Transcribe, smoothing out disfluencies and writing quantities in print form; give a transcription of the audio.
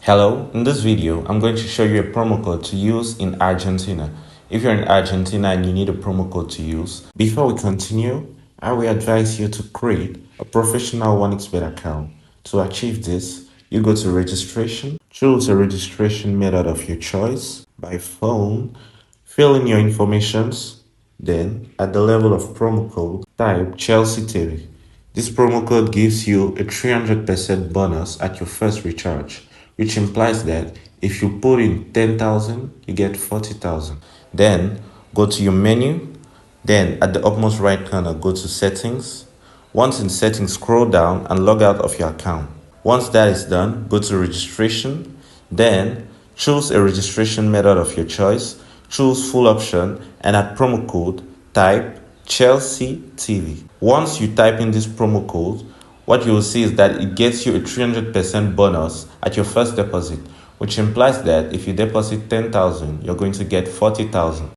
Hello, in this video, I'm going to show you a promo code to use in Argentina. If you're in Argentina and you need a promo code to use, before we continue, I will advise you to create a professional 1xBet account. To achieve this, you go to registration, choose a registration method of your choice by phone, fill in your informations, then at the level of promo code, type Chelsea TV. This promo code gives you a 300% bonus at your first recharge, which implies that if you put in 10,000, you get 40,000. Then go to your menu, then at the upmost right corner, go to settings. Once in settings, scroll down and log out of your account. Once that is done, go to registration, then choose a registration method of your choice, choose full option, and at promo code, type Chelsea TV. Once you type in this promo code, what you will see is that it gets you a 300% bonus at your first deposit, which implies that if you deposit 10,000, you're going to get 40,000.